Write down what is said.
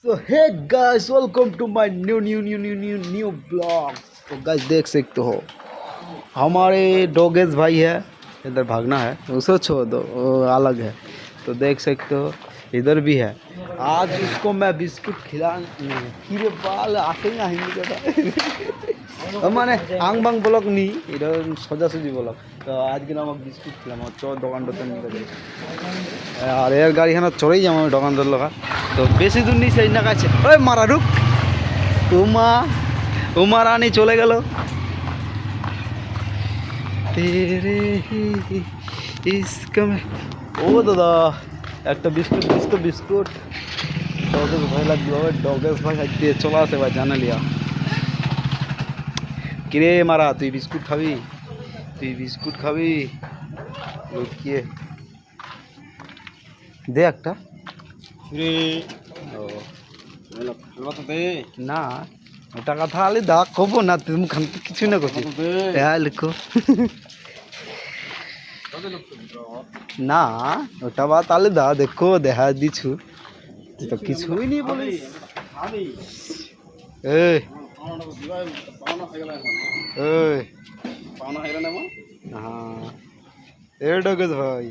So hey guys, welcome to my new blog. तो guys देख सकते हो हमारे डोगेज भाई है, इधर भागना है उसे छोड़ दो, वो अलग है। तो देख सकते हो इधर भी है। आज इसको मैं बिस्कुट खिला खीरे बाल आते ही মানে আংবাং ব্লক নি এটা সোজাসুজি ব্লক। তো আজকে আমার বিস্কুট খেলাম চ দোকানটাতে নিয়ে যাই আর এর গাড়িখানা চড়েই যাবো আমি দোকানদার লোকা। তো বেশি দূর নিয়ে সেই না কাছে ওই মারা রুক উমা রানি চলে গেল। তেরে ইসকামে ও দাদা একটা বিস্কুট দিস তো বিস্কুট। ডগেস ভাই লাগবে ভাই, ডগেস ভাই দিয়ে চলে আসে ভাই জানা লিয়া। কিরে মারা তুই বিস্কুট খাবি? তুই বিস্কুট খাবি? লুকিয়ে দে একটা। না ওটা কথা আলে দা কব না তুমি খান কিছু না করছি হ্যাঁ লিখো না ওটা বাত আলে দা দেখো দেখা দিছু তুই তো কিছুই নি বলিস। এই এই হ্যাঁ এ ডগেজ ভাই